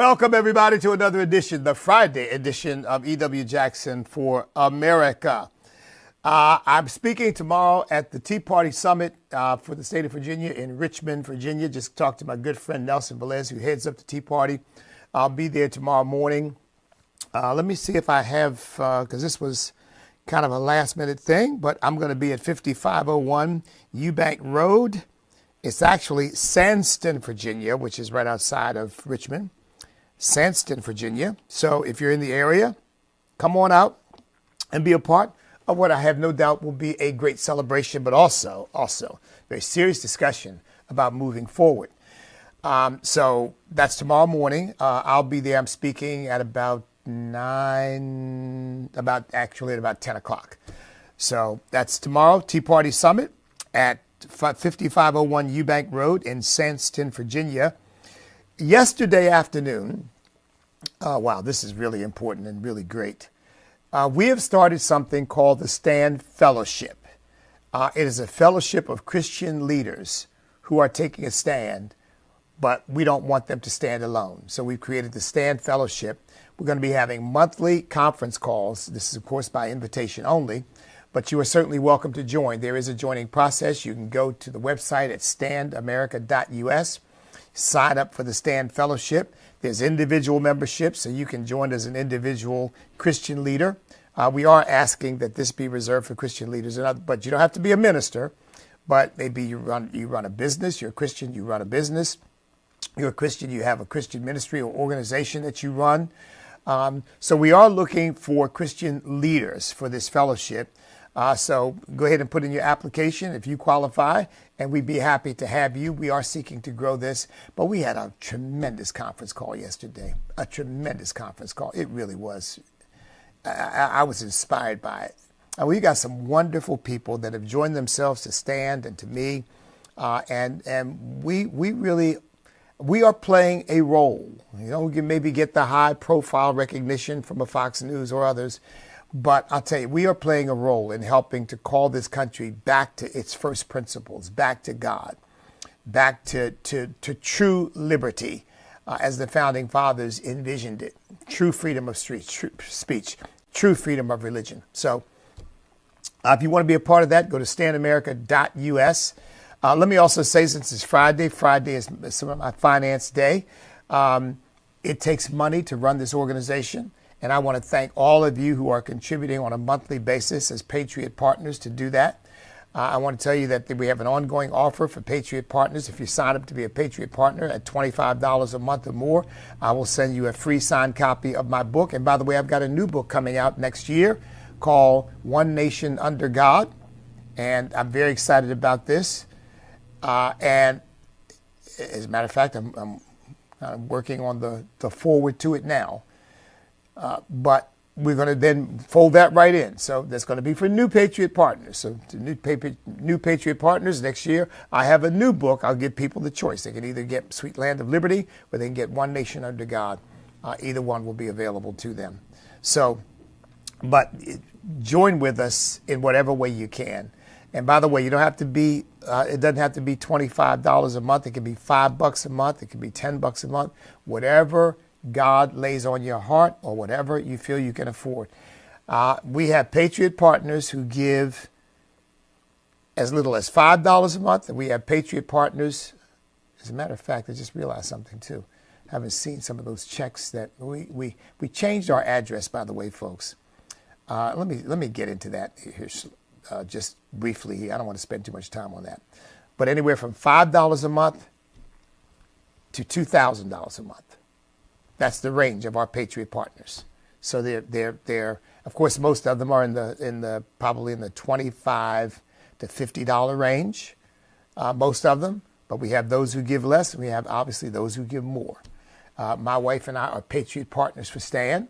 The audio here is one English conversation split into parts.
Welcome, everybody, to another edition, the Friday edition of E.W. Jackson for America. I'm speaking tomorrow at the Tea Party Summit for the state of Virginia in Richmond, Virginia. Just talked to my good friend Nelson Velez, who heads up the Tea Party. I'll be there tomorrow morning. Let me see if I have, because this was kind of a last-minute thing, but I'm going to be at 5501 Eubank Road. It's actually Sandston, Virginia, which is right outside of Richmond. Sandston, Virginia. So if you're in the area, come on out and be a part of what I have no doubt will be a great celebration, but also very serious discussion about moving forward. So that's tomorrow morning. I'll be there. I'm speaking at about 10 o'clock. So that's tomorrow, Tea Party Summit at 5501 Eubank Road in Sandston, Virginia. Yesterday afternoon, wow, this is really important and really great. We have started something called the Stand Fellowship. It is a fellowship of Christian leaders who are taking a stand, but we don't want them to stand alone. So we've created the Stand Fellowship. We're going to be having monthly conference calls. This is, of course, by invitation only, but you are certainly welcome to join. There is a joining process. You can go to the website at standamerica.us. Sign up for the Stand Fellowship. There's individual memberships, so you can join as an individual Christian leader. We are asking that this be reserved for Christian leaders, but you don't have to be a minister. But maybe you run a business. You're a Christian. You run a business. You're a Christian. You have a Christian ministry or organization that you run. So we are looking for Christian leaders for this fellowship. So go ahead and put in your application if you qualify, and we'd be happy to have you. We are seeking to grow this, but we had a tremendous conference call yesterday, a tremendous conference call. It really was. I was inspired by it. And we got some wonderful people that have joined themselves to Stand and to me, and we are playing a role. You know, we can maybe get the high profile recognition from a Fox News or others. But I'll tell you, we are playing a role in helping to call this country back to its first principles, back to God, back to true liberty, as the founding fathers envisioned it, true freedom of speech, true freedom of religion. So if you want to be a part of that, go to standamerica.us. Let me also say, since it's Friday is some of my finance day. It takes money to run this organization. And I want to thank all of you who are contributing on a monthly basis as Patriot Partners to do that. I want to tell you that we have an ongoing offer for Patriot Partners. If you sign up to be a Patriot Partner at $25 a month or more, I will send you a free signed copy of my book. And by the way, I've got a new book coming out next year called One Nation Under God. And I'm very excited about this. And as a matter of fact, I'm working on the forward to it now. But we're going to then fold that right in. So that's going to be for new Patriot Partners. So to new Patriot Partners next year, I have a new book. I'll give people the choice. They can either get Sweet Land of Liberty or they can get One Nation Under God. Either one will be available to them. So, but join with us in whatever way you can. And by the way, you don't have to be, it doesn't have to be $25 a month. It can be $5 a month. It can be $10 a month, whatever God lays on your heart or whatever you feel you can afford. We have Patriot Partners who give as little as $5 a month, and we have Patriot Partners. As a matter of fact, I just realized something too. I haven't seen some of those checks that we changed our address, by the way, folks. Let me get into that here just briefly. I don't want to spend too much time on that. But anywhere from $5 a month to $2,000 a month. That's the range of our Patriot Partners. So they're of course, most of them are probably in the $25 to $50 range, most of them. But we have those who give less, and we have obviously those who give more. My wife and I are Patriot Partners for Stand,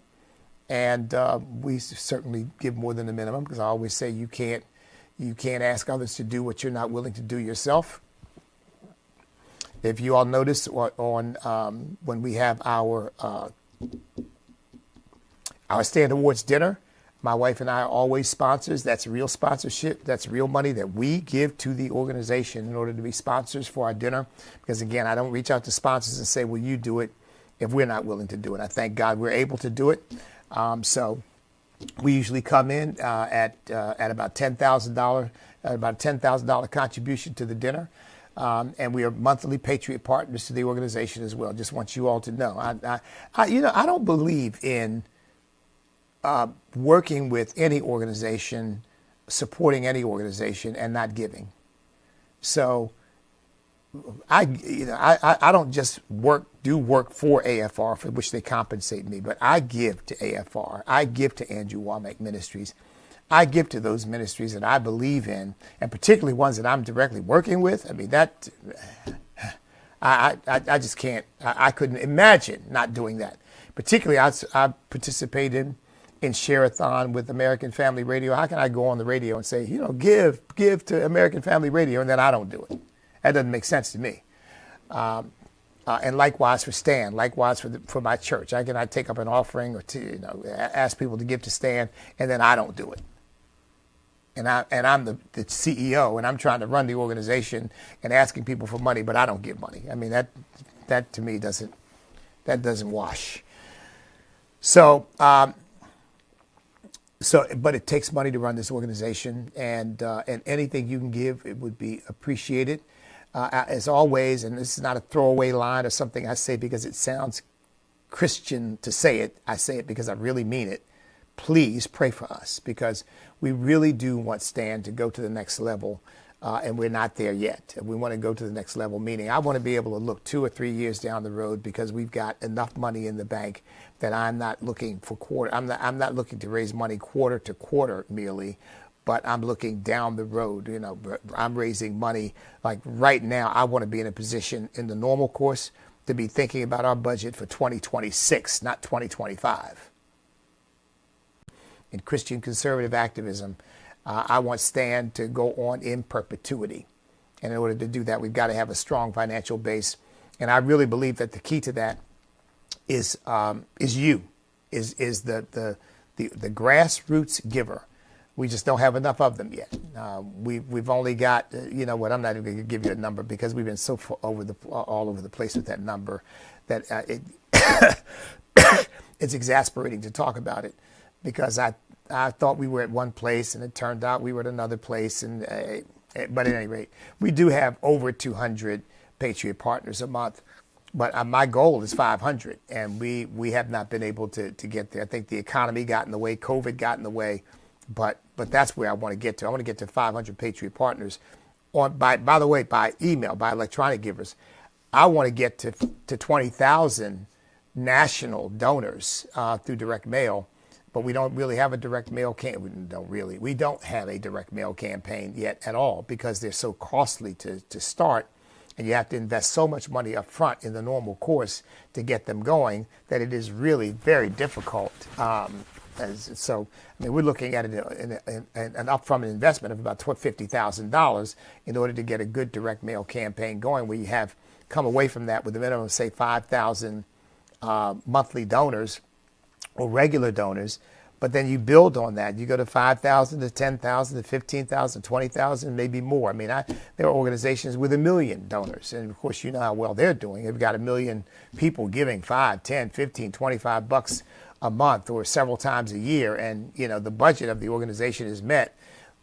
and we certainly give more than the minimum, because I always say you can't ask others to do what you're not willing to do yourself. If you all notice on when we have our Stand Awards dinner, my wife and I are always sponsors. That's real sponsorship. That's real money that we give to the organization in order to be sponsors for our dinner. Because again, I don't reach out to sponsors and say, "Will you do it?" if we're not willing to do it. I thank God we're able to do it. So we usually come in at about $10,000, about $10,000 contribution to the dinner. And we are monthly Patriot partners to the organization as well. Just want you all to know. I don't believe in working with any organization, supporting any organization, and not giving. So I don't just do work for AFR, for which they compensate me, but I give to AFR. I give to Andrew Womack Ministries. I give to those ministries that I believe in, and particularly ones that I'm directly working with. I mean, that I just can't. I couldn't imagine not doing that. Particularly, I participated in Share-a-thon with American Family Radio. How can I go on the radio and say, give to American Family Radio, and then I don't do it? That doesn't make sense to me. And likewise for Stan, likewise for my church. I cannot take up an offering or ask people to give to Stan, and then I don't do it. And I'm the CEO, and I'm trying to run the organization and asking people for money, but I don't give money. I mean, that to me doesn't wash. So, but it takes money to run this organization, and anything you can give, it would be appreciated. As always, and this is not a throwaway line or something I say because it sounds Christian to say it. I say it because I really mean it. Please pray for us, because we really do want Stan to go to the next level, and we're not there yet. We want to go to the next level, meaning I want to be able to look 2 or 3 years down the road, because we've got enough money in the bank that I'm not looking for I'm not looking to raise money quarter to quarter merely, but I'm looking down the road. I'm raising money like right now. I want to be in a position in the normal course to be thinking about our budget for 2026, not 2025. In Christian conservative activism, I want Stan to go on in perpetuity. And in order to do that, we've got to have a strong financial base. And I really believe that the key to that is the grassroots giver. We just don't have enough of them yet. We've only got, I'm not even going to give you a number, because we've been so all over the place with that number that it's exasperating to talk about it, because I thought we were at one place and it turned out we were at another place. But at any rate, we do have over 200 Patriot partners a month. But my goal is 500, and we have not been able to get there. I think the economy got in the way, COVID got in the way. But that's where I want to get to. I want to get to 500 Patriot partners. By the way, by email, by electronic givers. I want to get to 20,000 national donors through direct mail. But we don't really have a direct mail We don't have a direct mail campaign yet at all, because they're so costly to start, and you have to invest so much money up front in the normal course to get them going that it is really very difficult. We're looking at an upfront investment of about $50,000 in order to get a good direct mail campaign going, where you have come away from that with a minimum of, say, 5,000 monthly donors or regular donors. But then you build on that. You go to 5,000 to 10,000 to 15,000, 20,000, maybe more. I mean, there are organizations with 1 million donors. And of course, you know how well they're doing. They've got 1 million people giving 5, 10, 15, 25 bucks a month or several times a year. And, the budget of the organization is met,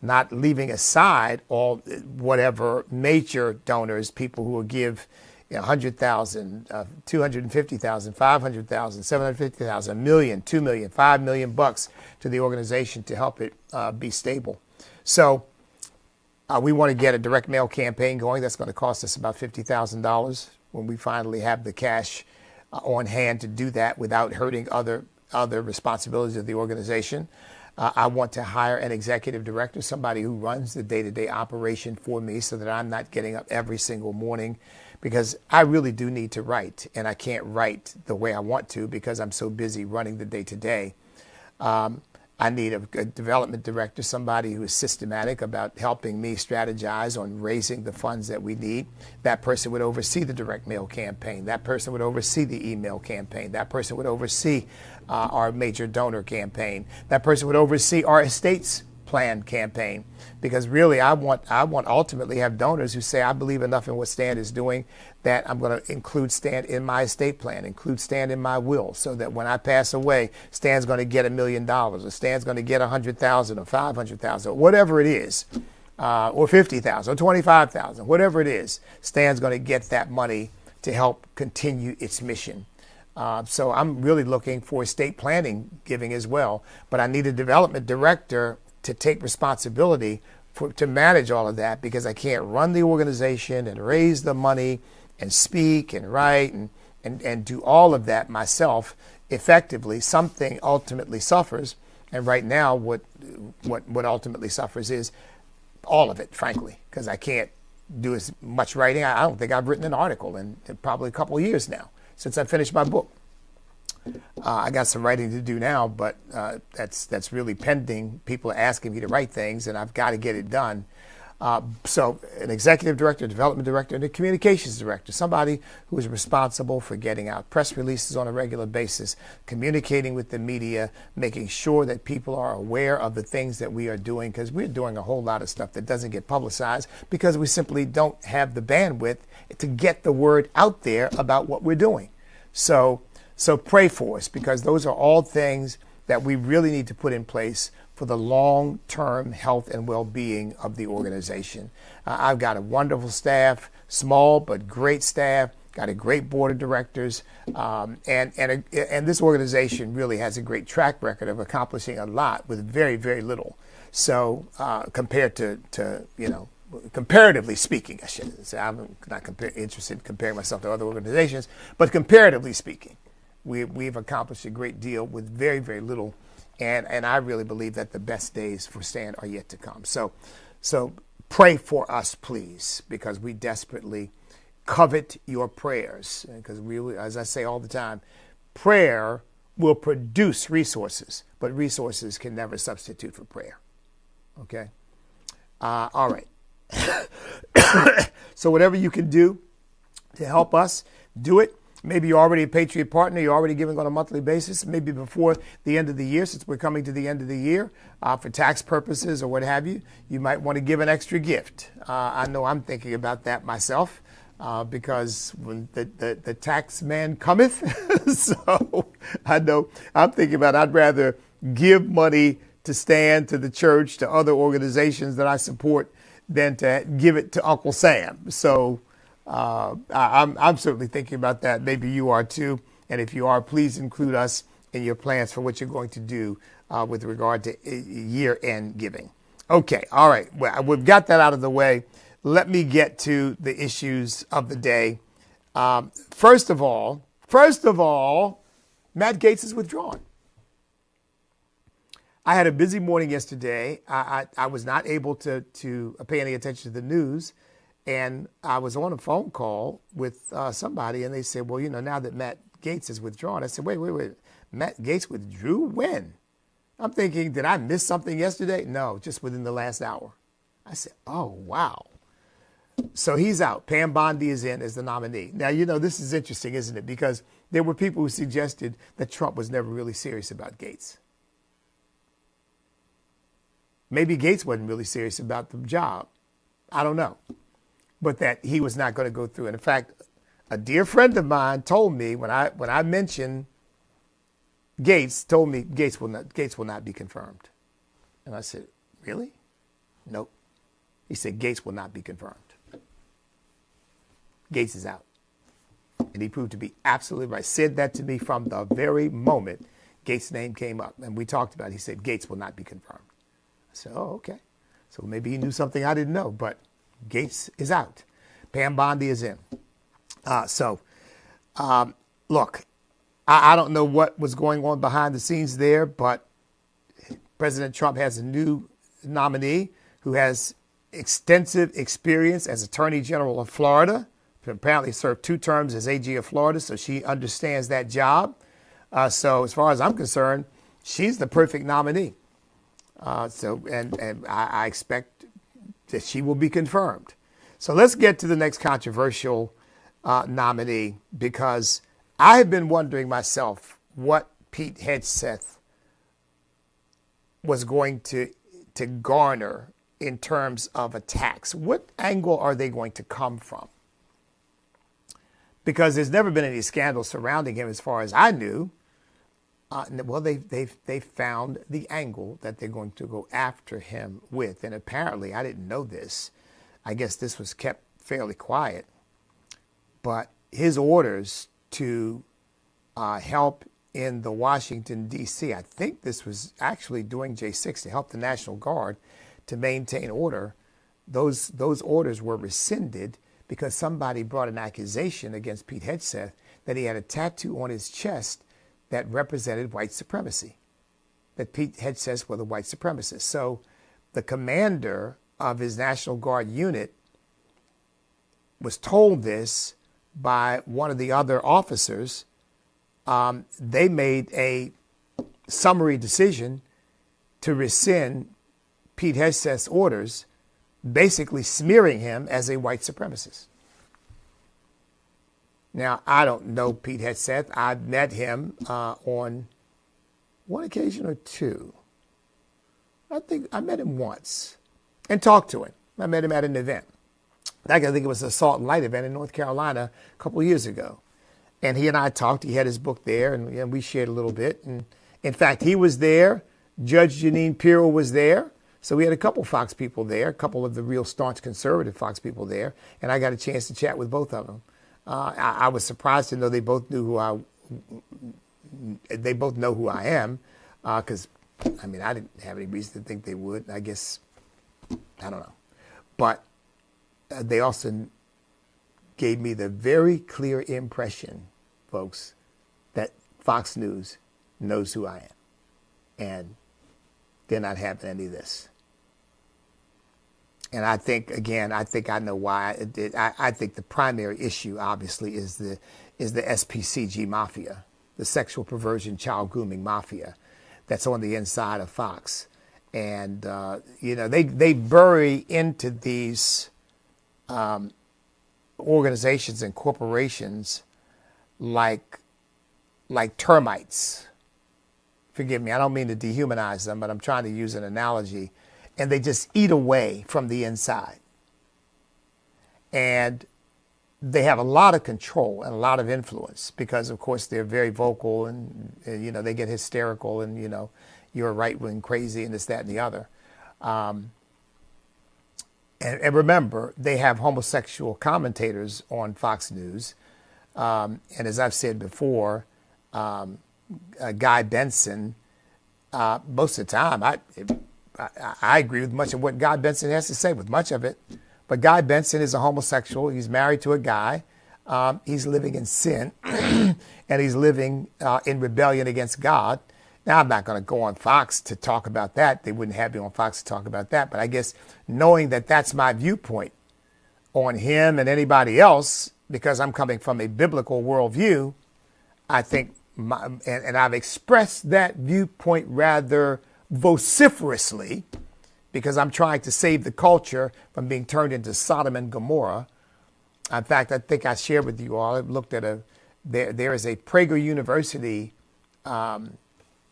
not leaving aside all whatever major donors, people who will give 100,000, 250,000, 500,000, 750,000, 1 million, 2 million, 5 million bucks to the organization to help it be stable. So we want to get a direct mail campaign going. That's going to cost us about $50,000 when we finally have the cash on hand to do that without hurting other responsibilities of the organization. I want to hire an executive director, somebody who runs the day-to-day operation for me, so that I'm not getting up every single morning, because I really do need to write, and I can't write the way I want to because I'm so busy running the day-to-day. I need a development director, somebody who is systematic about helping me strategize on raising the funds that we need. That person would oversee the direct mail campaign. That person would oversee the email campaign. That person would oversee our major donor campaign. That person would oversee our estates planned campaign, because really I want ultimately have donors who say, I believe enough in what Stan is doing that I'm going to include Stan in my estate plan, include Stan in my will, so that when I pass away, Stan's going to get $1 million, or Stan's going to get 100,000 or 500,000, or whatever it is, or 50,000 or 25,000, whatever it is, Stan's going to get that money to help continue its mission. So I'm really looking for estate planning giving as well, but I need a development director to take responsibility to manage all of that, because I can't run the organization and raise the money and speak and write and do all of that myself effectively. Something ultimately suffers, and right now what ultimately suffers is all of it, frankly, because I can't do as much writing. I don't think I've written an article in probably a couple of years now since I finished my book. I got some writing to do now, but that's really pending. People are asking me to write things, and I've got to get it done. So an executive director, development director, and a communications director, somebody who is responsible for getting out press releases on a regular basis, communicating with the media, making sure that people are aware of the things that we are doing, because we're doing a whole lot of stuff that doesn't get publicized because we simply don't have the bandwidth to get the word out there about what we're doing. So pray for us, because those are all things that we really need to put in place for the long-term health and well-being of the organization. I've got a wonderful staff, small but great staff, got a great board of directors, and this organization really has a great track record of accomplishing a lot with very, very little. So compared to comparatively speaking, I should say, I'm not interested in comparing myself to other organizations, but comparatively speaking, we've accomplished a great deal with very, very little. And I really believe that the best days for Stan are yet to come. So pray for us, please, because we desperately covet your prayers. Because we, as I say all the time, prayer will produce resources, but resources can never substitute for prayer. Okay? All right. So whatever you can do to help us, do it. Maybe you're already a Patriot Partner. You're already giving on a monthly basis. Maybe before the end of the year, since we're coming to the end of the year, for tax purposes or what have you, you might want to give an extra gift. I know I'm thinking about that myself, because when the tax man cometh, so I know I'm thinking about I'd rather give money to Stan, to the church, to other organizations that I support than to give it to Uncle Sam. So I'm certainly thinking about that. Maybe you are too. And if you are, please include us in your plans for what you're going to do with regard to year-end giving. Okay. All right. Well, we've got that out of the way. Let me get to the issues of the day. First of all, Matt Gaetz is withdrawn. I had a busy morning yesterday. I was not able to pay any attention to the news. And I was on a phone call with somebody, and they said, well, now that Matt Gaetz is withdrawn. I said, wait. Matt Gaetz withdrew? When? I'm thinking, did I miss something yesterday? No, just within the last hour. I said, oh, wow. So he's out. Pam Bondi is in as the nominee. Now, this is interesting, isn't it? Because there were people who suggested that Trump was never really serious about Gaetz. Maybe Gaetz wasn't really serious about the job. I don't know. But that he was not going to go through. And in fact, a dear friend of mine told me when I mentioned Gaetz, told me Gaetz will not be confirmed. And I said, really? Nope. He said Gaetz will not be confirmed. Gaetz is out. And he proved to be absolutely right. Said that to me from the very moment Gaetz' name came up. And we talked about it. He said Gaetz will not be confirmed. I said, oh, okay. So maybe he knew something I didn't know, but Gaetz is out. Pam Bondi is in. Look, I don't know what was going on behind the scenes there, but President Trump has a new nominee who has extensive experience as Attorney General of Florida. Apparently served 2 terms as AG of Florida, so she understands that job. So as far as I'm concerned, she's the perfect nominee. And I expect that she will be confirmed. So let's get to the next controversial nominee, because I have been wondering myself what Pete Hegseth was going to to garner in terms of attacks? What angle are they going to come from? Because there's never been any scandal surrounding him as far as I knew. Well, they've found the angle that they're going to go after him with. And apparently, I didn't know this. I guess this was kept fairly quiet. But his orders to help in the Washington, D.C., I think this was actually during J6 to help the National Guard to maintain order. Those orders were rescinded because somebody brought an accusation against Pete Hegseth that he had a tattoo on his chest that represented white supremacy, that Pete Hegseth was a white supremacist. So the commander of his National Guard unit was told this by one of the other officers. They made a summary decision to rescind Pete Hegseth's orders, basically smearing him as a white supremacist. Now, I don't know Pete Hegseth. I met him on one occasion or two. I think I met him once and talked to him. I met him at an event. I think it was a Salt and Light event in North Carolina a couple of years ago. And he and I talked. He had his book there, and we shared a little bit. And in fact, he was there. Judge Jeanine Pirro was there. So we had a couple Fox people there, a couple of the real staunch conservative Fox people there. And I got a chance to chat with both of them. I was surprised to know they both knew they both know who I am, because I mean, I didn't have any reason to think they would. I guess, I don't know. But they also gave me the very clear impression, folks, that Fox News knows who I am. And they're not having any of this. And I think, again, I know why. I think the primary issue, obviously, is the SPCG mafia, the sexual perversion, child grooming mafia that's on the inside of Fox. And, they bury into these organizations and corporations like termites. Forgive me, I don't mean to dehumanize them, but I'm trying to use an analogy. And they just eat away from the inside. And they have a lot of control and a lot of influence because, of course, they're very vocal and they get hysterical and, you're right-wing crazy and this, that, and the other. And remember, they have homosexual commentators on Fox News. And as I've said before, Guy Benson, most of the time, I agree with much of what Guy Benson has to say, with much of it. But Guy Benson is a homosexual. He's married to a guy. He's living in sin, and he's living in rebellion against God. Now, I'm not going to go on Fox to talk about that. They wouldn't have me on Fox to talk about that. But I guess knowing that that's my viewpoint on him and anybody else, because I'm coming from a biblical worldview, I think, and I've expressed that viewpoint rather vociferously, because I'm trying to save the culture from being turned into Sodom and Gomorrah. In fact, I think I shared with you all, I looked at there is a Prager University,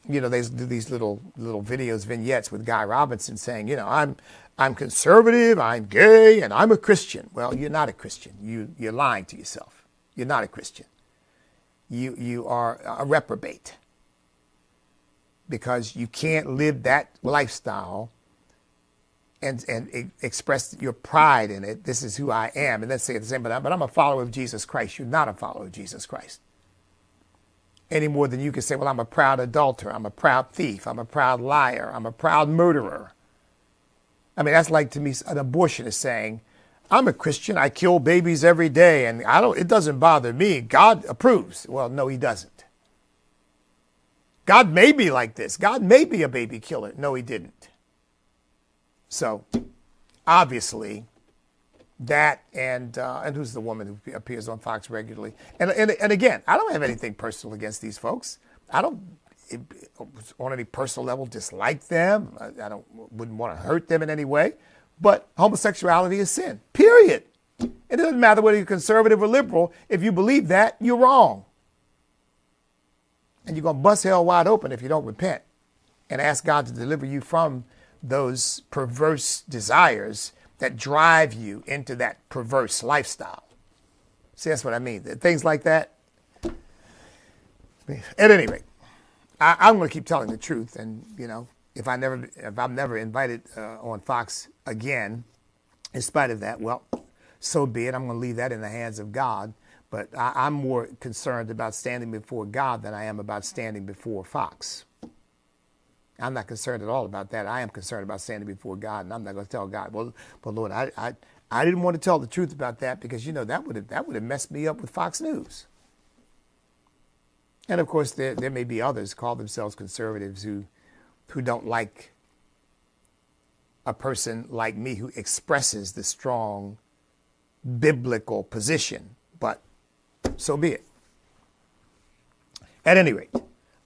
they do these little videos, vignettes with Guy Robinson saying, I'm conservative, I'm gay, and I'm a Christian. Well, you're not a Christian. You're lying to yourself. You're not a Christian. You are a reprobate. Because you can't live that lifestyle and express your pride in it. This is who I am. And then say the same, but I'm a follower of Jesus Christ. You're not a follower of Jesus Christ. Any more than you can say, well, I'm a proud adulterer. I'm a proud thief. I'm a proud liar. I'm a proud murderer. I mean, that's like, to me, an abortionist saying, I'm a Christian. I kill babies every day. And it doesn't bother me. God approves. Well, no, he doesn't. God may be like this. God may be a baby killer. No, he didn't. So, obviously, that and who's the woman who appears on Fox regularly? And again, I don't have anything personal against these folks. I don't, on any personal level, dislike them. I wouldn't want to hurt them in any way. But homosexuality is sin. Period. It doesn't matter whether you're conservative or liberal. If you believe that, you're wrong. And you're going to bust hell wide open if you don't repent and ask God to deliver you from those perverse desires that drive you into that perverse lifestyle. See, that's what I mean. Things like that. At any rate, I'm going to keep telling the truth. And, you know, if I'm never invited on Fox again, in spite of that, well, so be it. I'm going to leave that in the hands of God. But I'm more concerned about standing before God than I am about standing before Fox. I'm not concerned at all about that. I am concerned about standing before God, and I'm not going to tell God, well, Lord, I didn't want to tell the truth about that because, you know, that would have messed me up with Fox News. And of course, there may be others call themselves conservatives who don't like a person like me who expresses the strong biblical position. But so be it. At any rate,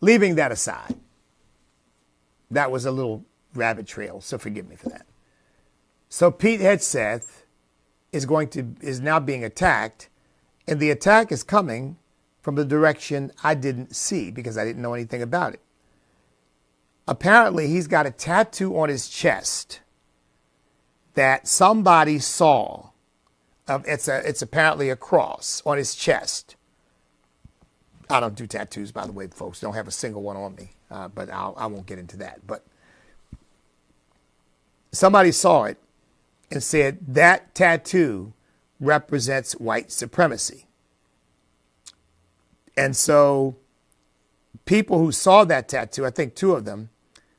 leaving that aside, that was a little rabbit trail, so forgive me for that. So Pete Hegseth is now being attacked, and the attack is coming from the direction I didn't see because I didn't know anything about it. Apparently, he's got a tattoo on his chest that somebody saw. It's apparently a cross on his chest. I don't do tattoos, by the way, folks. Don't have a single one on me, but I won't get into that. But somebody saw it and said that tattoo represents white supremacy. And so people who saw that tattoo, I think two of them,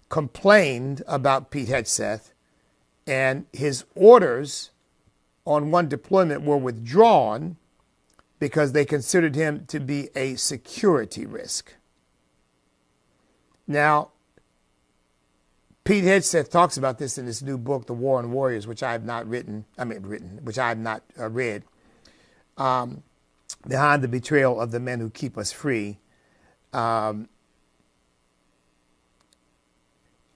complained about Pete Hegseth, and his orders on one deployment were withdrawn because they considered him to be a security risk. Now, Pete Hegseth talks about this in his new book, The War on Warriors, which I have not which I have not read. Behind the Betrayal of the Men Who Keep Us Free.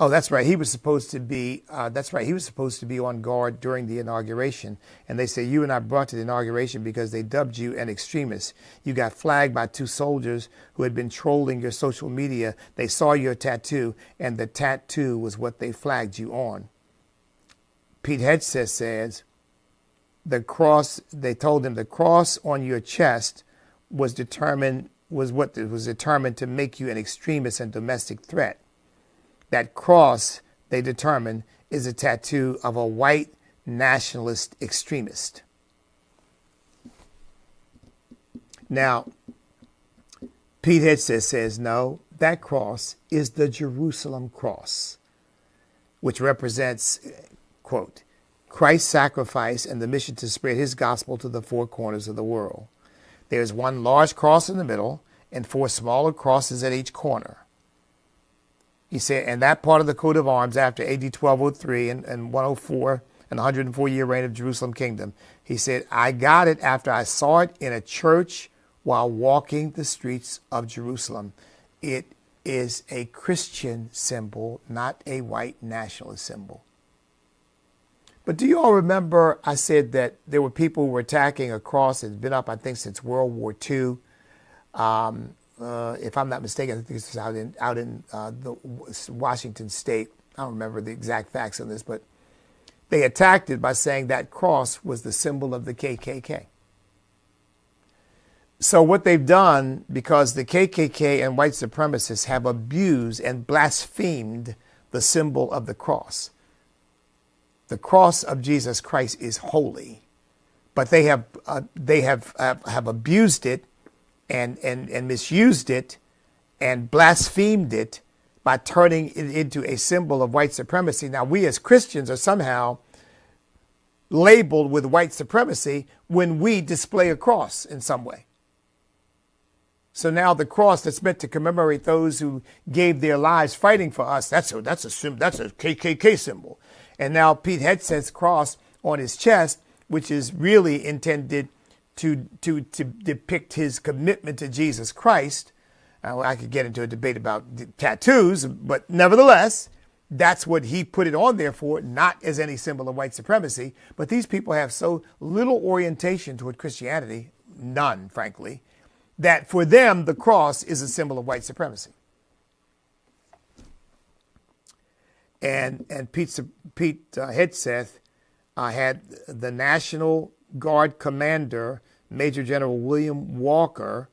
Oh, that's right. He was supposed to be. He was supposed to be on guard during the inauguration, and they say you and I brought to the inauguration because they dubbed you an extremist. You got flagged by two soldiers who had been trolling your social media. They saw your tattoo, and the tattoo was what they flagged you on. Pete Hegseth says the cross. They told him the cross on your chest was determined to make you an extremist and domestic threat. That cross, they determined, is a tattoo of a white nationalist extremist. Now, Pete Hegseth says, no, that cross is the Jerusalem cross, which represents, quote, Christ's sacrifice and the mission to spread his gospel to the four corners of the world. There's one large cross in the middle and four smaller crosses at each corner. He said, and that part of the coat of arms after AD 1203 and 104 and 104-year reign of Jerusalem kingdom. He said, I got it after I saw it in a church while walking the streets of Jerusalem. It is a Christian symbol, not a white nationalist symbol. But do you all remember I said that there were people who were attacking a cross that's been up, I think, since World War II. If I'm not mistaken, I think this was out in the Washington State. I don't remember the exact facts on this, but they attacked it by saying that cross was the symbol of the KKK. So what they've done, because the KKK and white supremacists have abused and blasphemed the symbol of the cross. The cross of Jesus Christ is holy, but they have abused it and misused it and blasphemed it by turning it into a symbol of white supremacy. Now, we as Christians are somehow labeled with white supremacy when we display a cross in some way. So now the cross that's meant to commemorate those who gave their lives fighting for us, that's a KKK symbol. And now Pete Hegseth's cross on his chest, which is really intended to depict his commitment to Jesus Christ. I could get into a debate about tattoos, but nevertheless, that's what he put it on there for, not as any symbol of white supremacy. But these people have so little orientation toward Christianity, none, frankly, that for them, the cross is a symbol of white supremacy. And Pete Hegseth had the National Guard commander, Major General William Walker,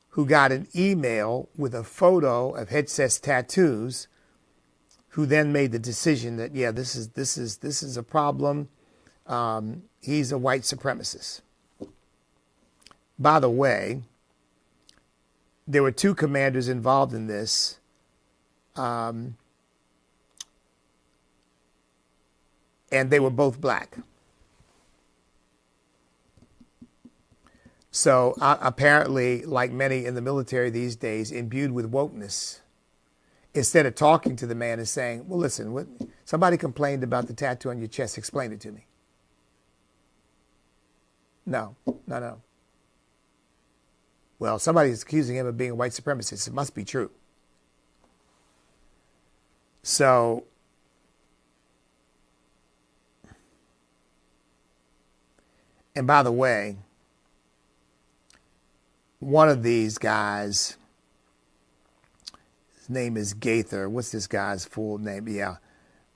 who got an email with a photo of Hegseth's tattoos, who then made the decision that, yeah, this is a problem. He's a white supremacist. By the way, there were two commanders involved in this. And they were both black. So apparently, like many in the military these days, imbued with wokeness, instead of talking to the man and saying, well, listen, somebody complained about the tattoo on your chest, explain it to me. No. Well, somebody's accusing him of being a white supremacist. It must be true. So, and by the way, one of these guys, his name is Gaither. What's this guy's full name? Yeah,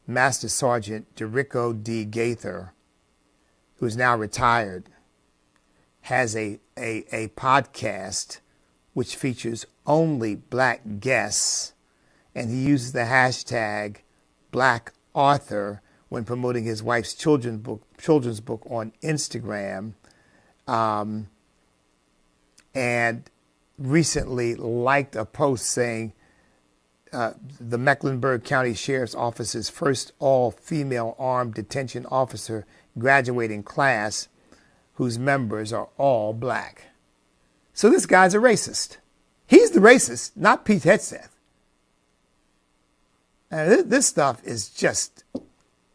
Master Sergeant Derico D. Gaither, who's now retired, has a podcast which features only black guests, and he uses the hashtag Black Author when promoting his wife's children's book on Instagram, and recently liked a post saying the Mecklenburg County Sheriff's Office's first all-female armed detention officer graduating class, whose members are all black. So this guy's a racist. He's the racist, not Pete Hegseth. And this stuff is just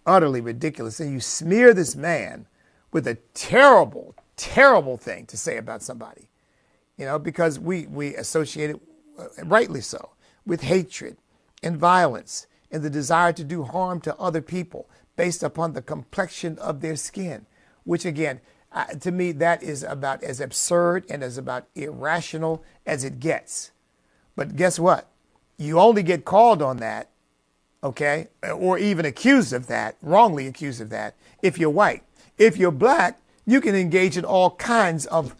utterly ridiculous. And you smear this man with a terrible, terrible thing to say about somebody, because we associate it, rightly so, with hatred and violence and the desire to do harm to other people based upon the complexion of their skin, which again, to me, that is about as absurd and as about irrational as it gets. But guess what? You only get called on that, okay, or even accused of that, wrongly accused of that, if you're white. If you're black, you can engage in all kinds of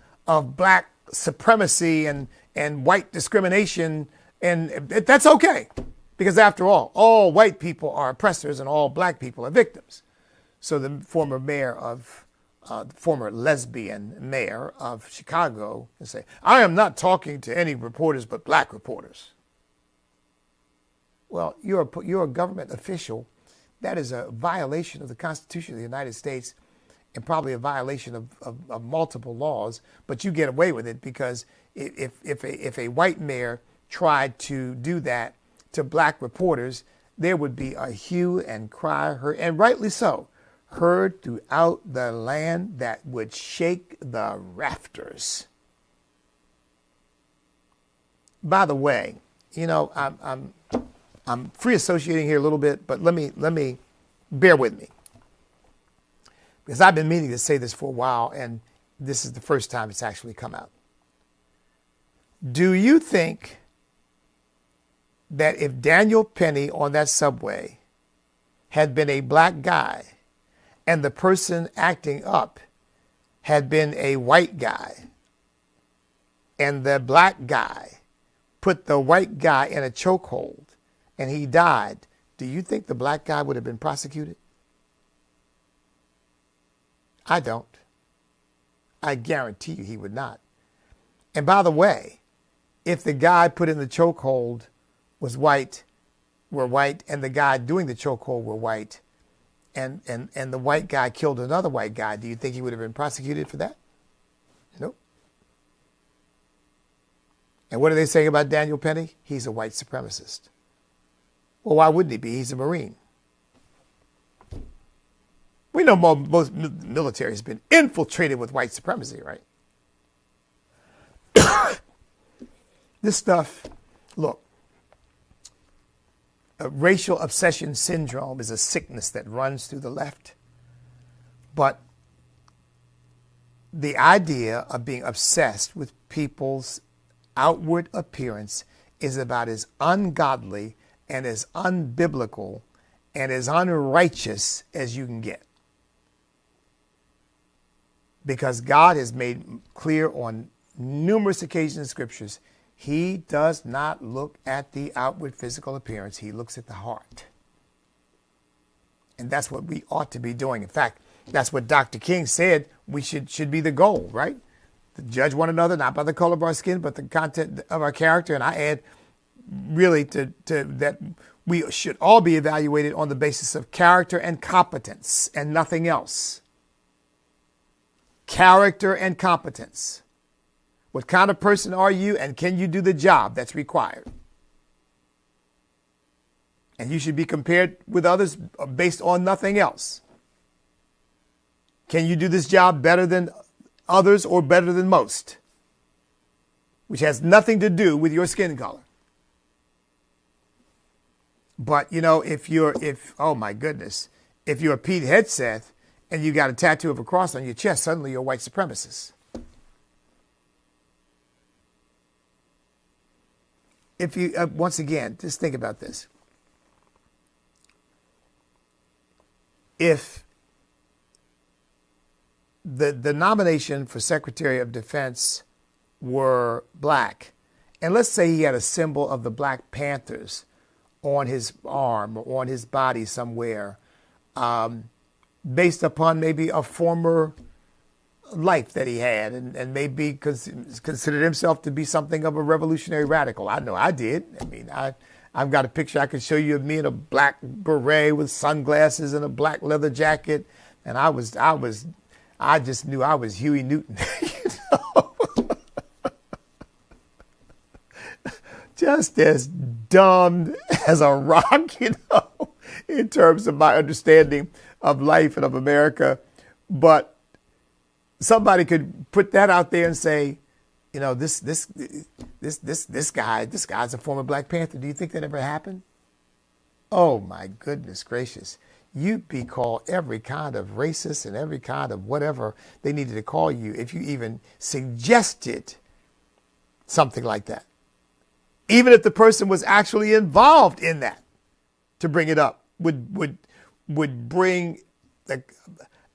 black supremacy and white discrimination, and that's okay. Because after all white people are oppressors and all black people are victims. So the former lesbian mayor of Chicago can say, I am not talking to any reporters but black reporters. Well, you're a government official. That is a violation of the Constitution of the United States and probably a violation of multiple laws, but you get away with it because if a white mayor tried to do that to black reporters, there would be a hue and cry heard, and rightly so, heard throughout the land that would shake the rafters. By the way, I'm free associating here a little bit, but let me bear with me, because I've been meaning to say this for a while, and this is the first time it's actually come out. Do you think that if Daniel Penny on that subway had been a black guy and the person acting up had been a white guy and the black guy put the white guy in a chokehold and he died, do you think the black guy would have been prosecuted? I don't. I guarantee you he would not. And by the way, if the guy put in the chokehold were white, and the guy doing the chokehold were white, and the white guy killed another white guy, do you think he would have been prosecuted for that? Nope. And what are they saying about Daniel Penny? He's a white supremacist. Well, why wouldn't he be? He's a Marine. We know most military has been infiltrated with white supremacy, right? This stuff, look, racial obsession syndrome is a sickness that runs through the left. But the idea of being obsessed with people's outward appearance is about as ungodly and as unbiblical and as unrighteous as you can get. Because God has made clear on numerous occasions in scriptures, he does not look at the outward physical appearance. He looks at the heart. And that's what we ought to be doing. In fact, that's what Dr. King said we should be the goal, right? To judge one another, not by the color of our skin, but the content of our character. And I add really to that we should all be evaluated on the basis of character and competence and nothing else. Character and competence. What kind of person are you, and can you do the job that's required? And you should be compared with others based on nothing else. Can you do this job better than others or better than most? Which has nothing to do with your skin color. But, you know, if oh my goodness, if you're Pete Hegseth and you got a tattoo of a cross on your chest, suddenly you're a white supremacist. If you, once again, just think about this. If the nomination for Secretary of Defense were black, and let's say he had a symbol of the Black Panthers on his arm or on his body somewhere, based upon maybe a former life that he had, and maybe considered himself to be something of a revolutionary radical. I know I did. I mean, I've got a picture I can show you of me in a black beret with sunglasses and a black leather jacket, and I just knew I was Huey Newton. You know? Just as dumb as a rock, you know, in terms of my understanding of life and of America. But somebody could put that out there and say, you know, this guy's a former Black Panther. Do you think that ever happened? Oh my goodness gracious. You'd be called every kind of racist and every kind of whatever they needed to call you if you even suggested something like that. Even if the person was actually involved in that, to bring it up would bring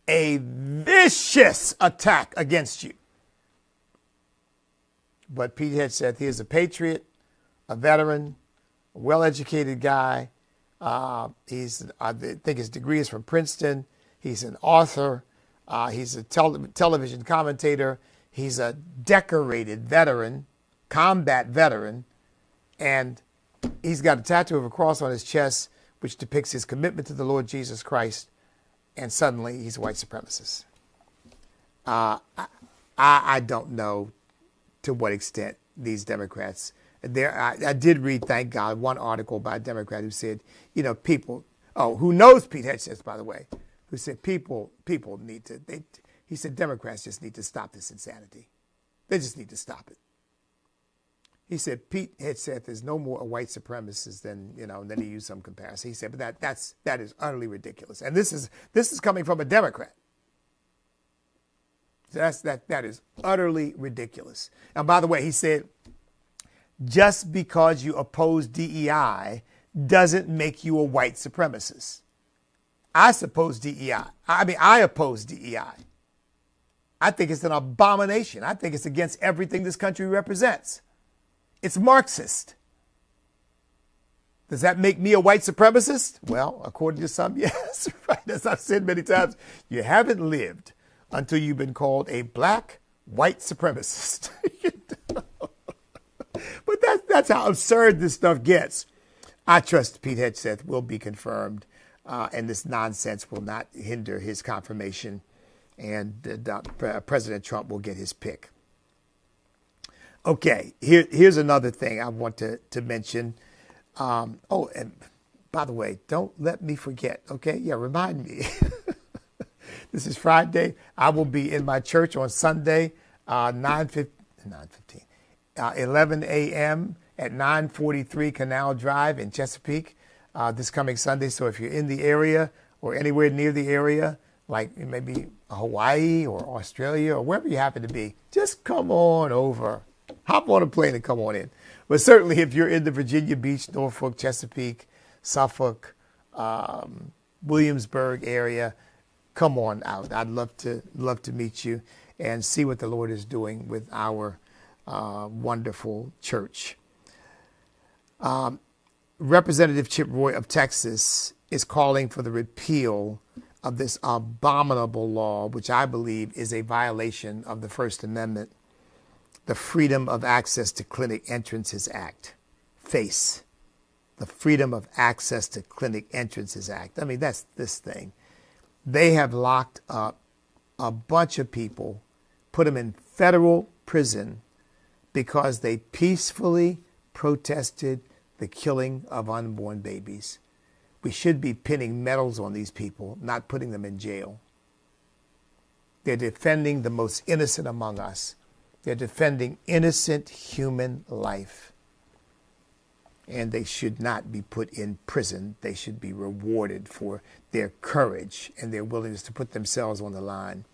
a vicious attack against you. But Pete Hegseth, he is a patriot, a veteran, a well-educated guy. I think his degree is from Princeton. He's an author. He's a television commentator. He's a decorated veteran, combat veteran. And he's got a tattoo of a cross on his chest, which depicts his commitment to the Lord Jesus Christ. And suddenly he's a white supremacist. I don't know to what extent these Democrats, I did read, thank God, one article by a Democrat who said, you know, people, who knows Pete Hegseth, by the way, who said people need to, he said Democrats just need to stop this insanity. They just need to stop it. He said Pete Hegseth is no more a white supremacist than, you know, and then he used some comparison. He said, but that is utterly ridiculous. And this is coming from a Democrat. That is utterly ridiculous. And by the way, he said, just because you oppose DEI doesn't make you a white supremacist. I oppose DEI. I oppose DEI. I think it's an abomination. I think it's against everything this country represents. It's Marxist. Does that make me a white supremacist? Well, according to some, yes. Right? As I've said many times, you haven't lived until you've been called a black white supremacist. You know? But that's how absurd this stuff gets. I trust Pete Hegseth will be confirmed, and this nonsense will not hinder his confirmation, and President Trump will get his pick. Okay, here's another thing I want to mention. And by the way, don't let me forget, okay? Yeah, remind me. This is Friday. I will be in my church on Sunday, 11 a.m. at 943 Canal Drive in Chesapeake this coming Sunday. So if you're in the area or anywhere near the area, like maybe Hawaii or Australia or wherever you happen to be, just come on over. Hop on a plane and come on in. But certainly if you're in the Virginia Beach, Norfolk, Chesapeake, Suffolk, Williamsburg area, come on out. I'd love to meet you and see what the Lord is doing with our wonderful church. Representative Chip Roy of Texas is calling for the repeal of this abominable law, which I believe is a violation of the First Amendment, the Freedom of Access to Clinic Entrances Act, FACE, the Freedom of Access to Clinic Entrances Act. I mean, that's this thing. They have locked up a bunch of people, put them in federal prison because they peacefully protested the killing of unborn babies. We should be pinning medals on these people, not putting them in jail. They're defending the most innocent among us. They're defending innocent human life. And they should not be put in prison. They should be rewarded for their courage and their willingness to put themselves on the line.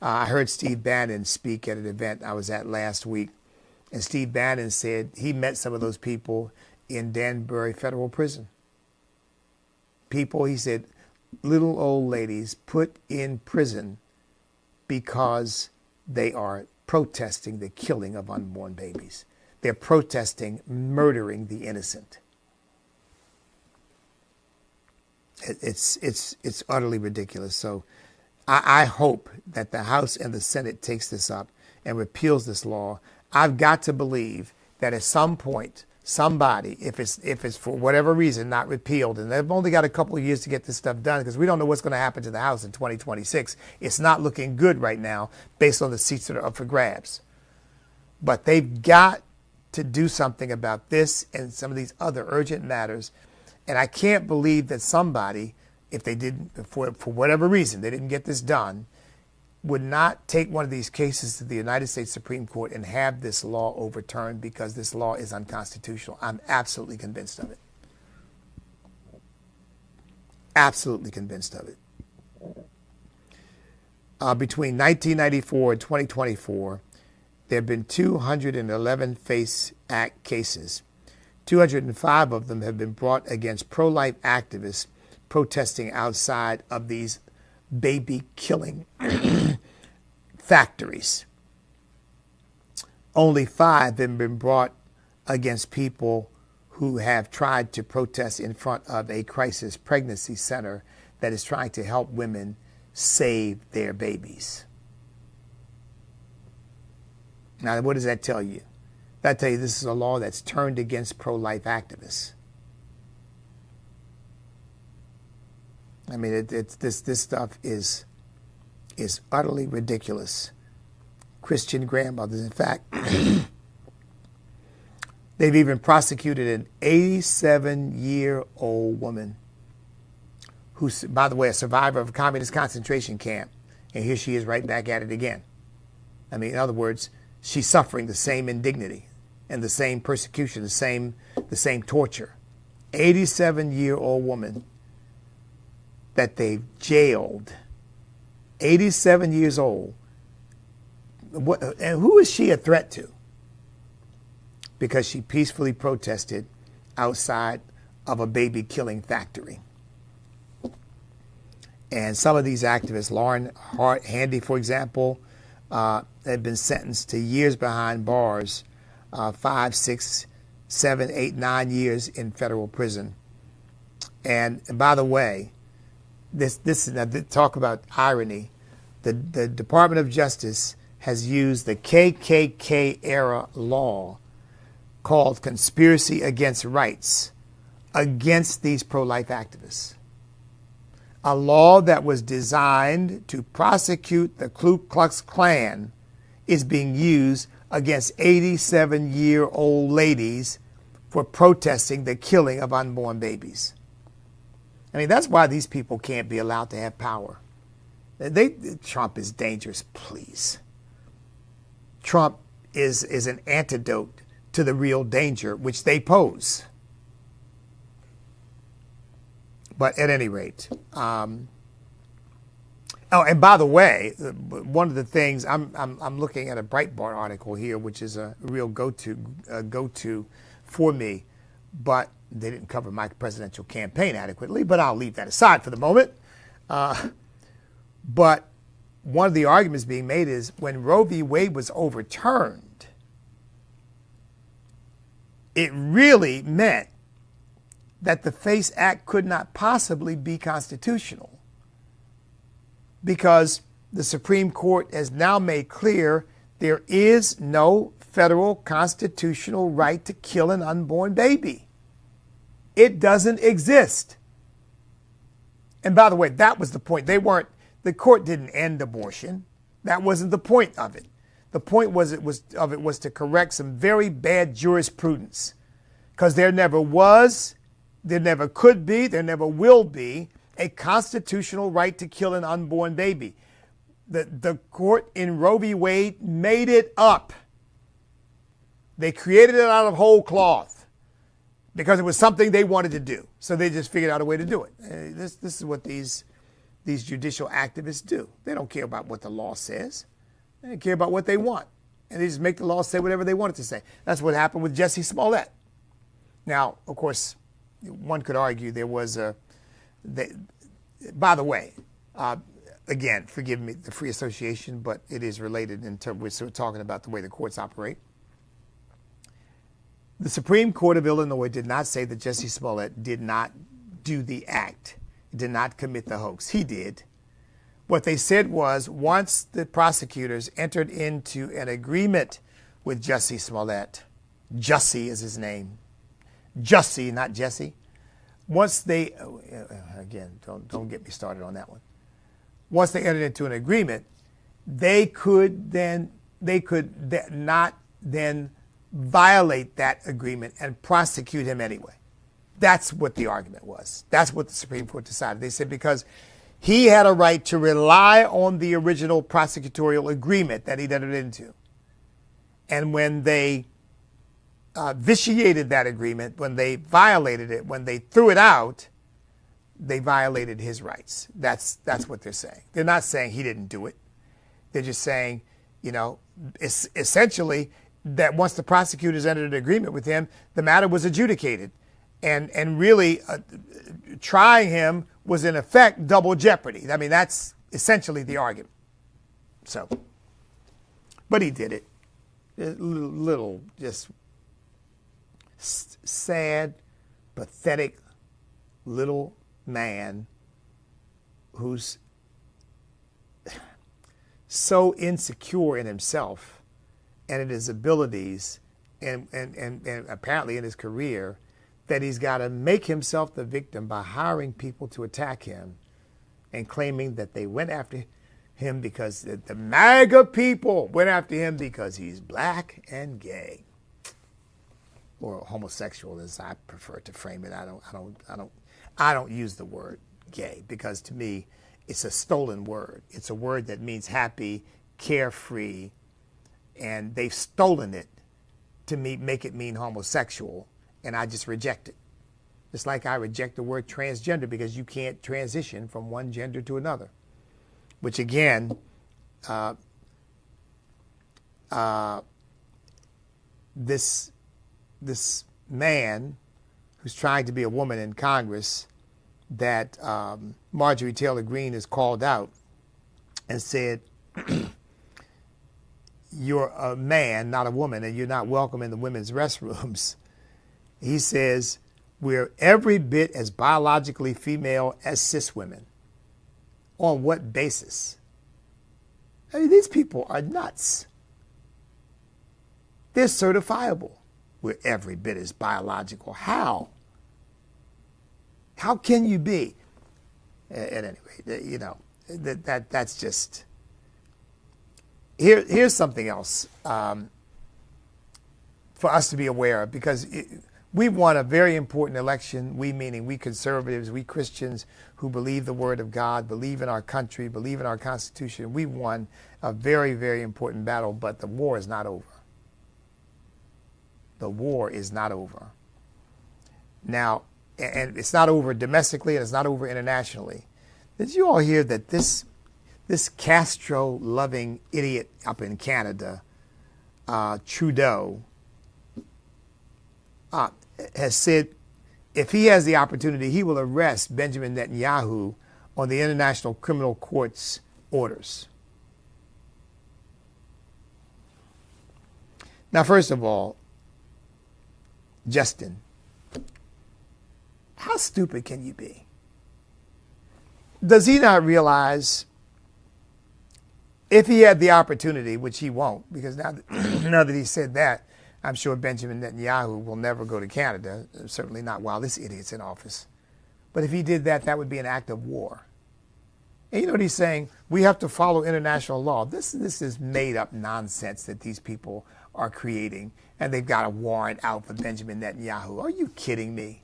I heard Steve Bannon speak at an event I was at last week. And Steve Bannon said he met some of those people in Danbury Federal Prison. People, he said, little old ladies put in prison because they are protesting the killing of unborn babies. They're protesting murdering the innocent. It's utterly ridiculous. So I hope that the House and the Senate takes this up and repeals this law. I've got to believe that at some point, somebody, if it's for whatever reason not repealed, and they've only got a couple of years to get this stuff done because we don't know what's going to happen to the House in 2026. It's not looking good right now based on the seats that are up for grabs. But they've got to do something about this and some of these other urgent matters. And I can't believe that somebody, if they didn't, for whatever reason, they didn't get this done, would not take one of these cases to the United States Supreme Court and have this law overturned because this law is unconstitutional. I'm absolutely convinced of it. Absolutely convinced of it. Between 1994 and 2024, there have been 211 FACE Act cases. 205 of them have been brought against pro-life activists protesting outside of these baby killing factories. Only 5 have been brought against people who have tried to protest in front of a crisis pregnancy center that is trying to help women save their babies. Now, what does that tell you? That tells you this is a law that's turned against pro-life activists. I mean, this stuff is utterly ridiculous. Christian grandmothers, in fact, they've even prosecuted an 87-year-old woman who's, by the way, a survivor of a communist concentration camp. And here she is right back at it again. I mean, in other words, she's suffering the same indignity and the same persecution, the same torture. 87-year-old woman that they've jailed, 87 years old. And who is she a threat to? Because she peacefully protested outside of a baby killing factory. And some of these activists, Lauren Handy, for example, have been sentenced to years behind bars, 5, 6, 7, 8, 9 years in federal prison. And by the way, this talk about irony. The Department of Justice has used the KKK era law called conspiracy against rights against these pro-life activists. A law that was designed to prosecute the Ku Klux Klan is being used against 87-year-old ladies for protesting the killing of unborn babies. I mean, that's why these people can't be allowed to have power. Trump is dangerous, please. Trump is an antidote to the real danger which they pose. But at any rate, oh, and by the way, one of the things I'm looking at a Breitbart article here, which is a real go-to for me. But They didn't cover my presidential campaign adequately, but I'll leave that aside for the moment. But one of the arguments being made is when Roe v. Wade was overturned, it really meant that the FACE Act could not possibly be constitutional because the Supreme Court has now made clear there is no federal constitutional right to kill an unborn baby. It doesn't exist. And by the way, that was the point. The court didn't end abortion. That wasn't the point of it. The point was to correct some very bad jurisprudence, because there never was, there never could be, there never will be a constitutional right to kill an unborn baby. The court in Roe v. Wade made it up. They created it out of whole cloth because it was something they wanted to do. So they just figured out a way to do it. This is what these judicial activists do. They don't care about what the law says. They care about what they want. And they just make the law say whatever they want it to say. That's what happened with Jussie Smollett. Now, of course, one could argue there was by the way, again, forgive me, the free association, but it is related in terms, we're still talking about the way the courts operate. The Supreme Court of Illinois did not say that Jussie Smollett did not do the act, did not commit the hoax. He did. What they said was once the prosecutors entered into an agreement with Jussie Smollett, Jussie is his name, Jussie, not Jesse. Once they, again, don't get me started on that one. Once they entered into an agreement, they could not then violate that agreement and prosecute him anyway. That's what the argument was. That's what the Supreme Court decided. They said because he had a right to rely on the original prosecutorial agreement that he'd entered into. And when they vitiated that agreement, when they violated it, when they threw it out, they violated his rights. That's what they're saying. They're not saying he didn't do it. They're just saying, essentially that once the prosecutors entered an agreement with him, the matter was adjudicated. And really trying him was in effect double jeopardy. I mean, that's essentially the argument. So, but he did it. A little just sad, pathetic little man who's so insecure in himself and in his abilities and apparently in his career that he's got to make himself the victim by hiring people to attack him and claiming that they went after him because the MAGA people went after him because he's black and gay. Or homosexual, as I prefer to frame it. I don't use the word gay because to me it's a stolen word. It's a word that means happy, carefree, and they've stolen it to make it mean homosexual, and I just reject it. Just like I reject the word transgender because you can't transition from one gender to another, which again, this man who's trying to be a woman in Congress that Marjorie Taylor Greene has called out and said, you're a man, not a woman, and you're not welcome in the women's restrooms. He says, we're every bit as biologically female as cis women. On what basis? I mean, these people are nuts. They're certifiable. We're every bit as biological. How? How can you be? At any rate, that's just. Here's something else for us to be aware of, because we won a very important election. We, meaning we conservatives, we Christians who believe the Word of God, believe in our country, believe in our Constitution. We won a very, very important battle, but the war is not over. The war is not over. Now, and it's not over domestically and it's not over internationally. Did you all hear that this Castro-loving idiot up in Canada, Trudeau, has said if he has the opportunity, he will arrest Benjamin Netanyahu on the International Criminal Court's orders. Now, first of all, Justin, how stupid can you be? Does he not realize if he had the opportunity, which he won't, because now that he said that, I'm sure Benjamin Netanyahu will never go to Canada, certainly not while this idiot's in office. But if he did that, that would be an act of war. And you know what he's saying? We have to follow international law. This is made up nonsense that these people are creating, and they've got a warrant out for Benjamin Netanyahu. Are you kidding me?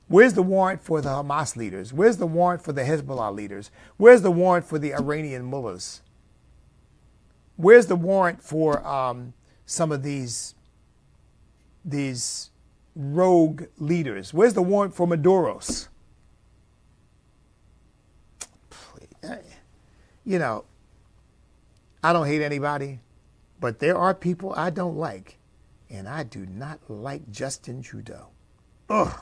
Where's the warrant for the Hamas leaders? Where's the warrant for the Hezbollah leaders? Where's the warrant for the Iranian mullahs? Where's the warrant for some of these rogue leaders? Where's the warrant for Maduro's? You know, I don't hate anybody, but there are people I don't like, and I do not like Justin Trudeau. Ugh.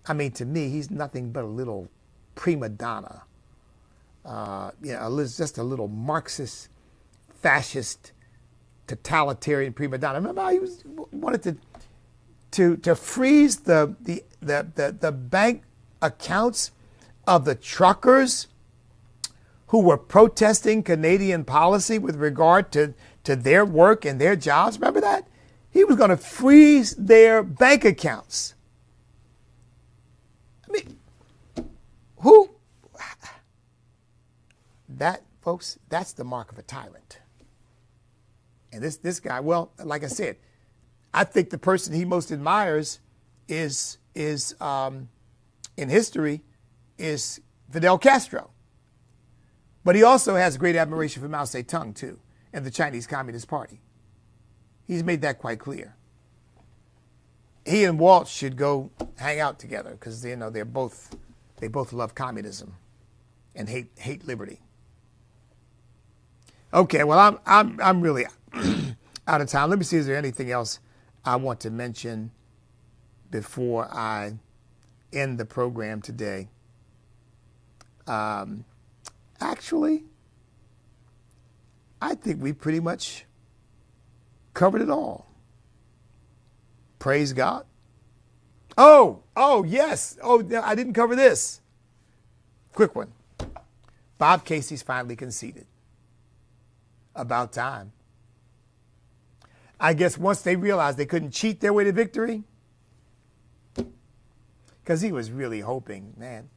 I mean, to me, he's nothing but a little prima donna. Just a little Marxist, fascist, totalitarian prima donna. Remember how he wanted to freeze the bank accounts of the truckers who were protesting Canadian policy with regard to their work and their jobs. Remember that? He was going to freeze their bank accounts. I mean, who? That, folks, that's the mark of a tyrant. And this guy, well, like I said, I think the person he most admires is in history is Fidel Castro. But he also has great admiration for Mao Zedong, too, and the Chinese Communist Party. He's made that quite clear. He and Walt should go hang out together because they both love communism and hate liberty. Okay, well I'm really out of time. Let me see, is there anything else I want to mention before I end the program today? Actually, I think we pretty much covered it all. Praise God. Oh, yes. Oh, I didn't cover this. Quick one. Bob Casey's finally conceded. About time. I guess once they realized they couldn't cheat their way to victory, because he was really hoping, man.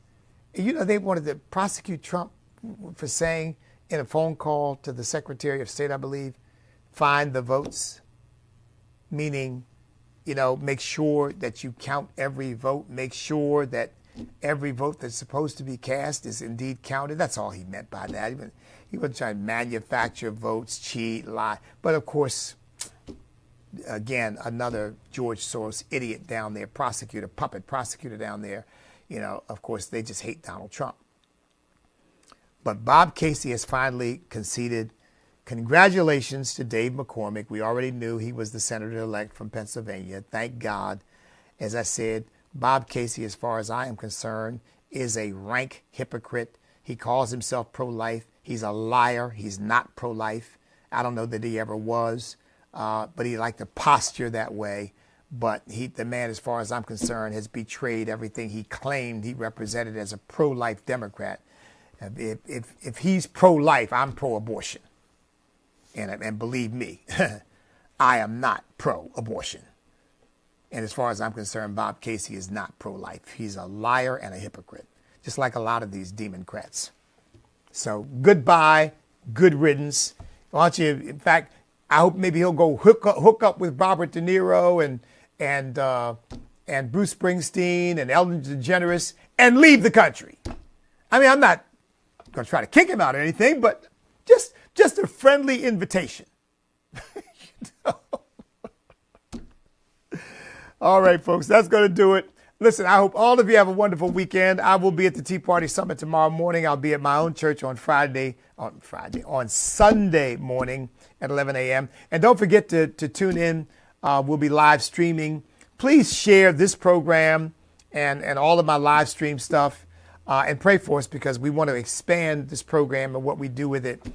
You know, they wanted to prosecute Trump for saying in a phone call to the Secretary of State, I believe, find the votes, meaning, make sure that you count every vote, make sure that every vote that's supposed to be cast is indeed counted. That's all he meant by that. He wasn't trying to manufacture votes, cheat, lie. But of course, again, another George Soros idiot down there, puppet prosecutor down there. Of course, they just hate Donald Trump. But Bob Casey has finally conceded. Congratulations to Dave McCormick. We already knew he was the senator-elect from Pennsylvania. Thank God. As I said, Bob Casey, as far as I am concerned, is a rank hypocrite. He calls himself pro-life. He's a liar. He's not pro-life. I don't know that he ever was, but he liked to posture that way. But the man, as far as I'm concerned, has betrayed everything he claimed he represented as a pro-life Democrat. If he's pro-life, I'm pro-abortion. And believe me, I am not pro-abortion. And as far as I'm concerned, Bob Casey is not pro-life. He's a liar and a hypocrite, just like a lot of these Democrats. So goodbye, good riddance. Why don't you, in fact, I hope maybe he'll go hook up with Robert De Niro and Bruce Springsteen and Ellen DeGeneres and leave the country. I mean, I'm not going to try to kick him out or anything, but just a friendly invitation. All right, folks, that's going to do it. Listen, I hope all of you have a wonderful weekend. I will be at the Tea Party Summit tomorrow morning. I'll be at my own church on Sunday morning at 11 a.m. And don't forget to tune in. We'll be live streaming please share this program and all of my live stream stuff, and pray for us, because we want to expand this program and what we do with it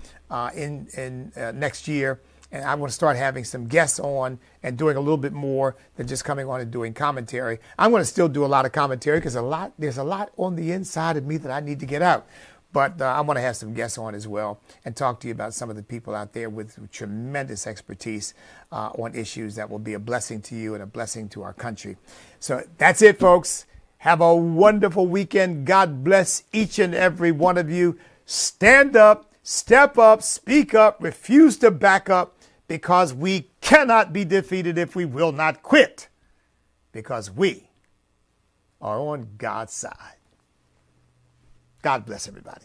in next year. And I want to start having some guests on and doing a little bit more than just coming on and doing commentary. I'm going to still do a lot of commentary because there's a lot on the inside of me that I need to get out. But I want to have some guests on as well and talk to you about some of the people out there with tremendous expertise on issues that will be a blessing to you and a blessing to our country. So that's it, folks. Have a wonderful weekend. God bless each and every one of you. Stand up, step up, speak up, refuse to back up, because we cannot be defeated if we will not quit, because we are on God's side. God bless everybody.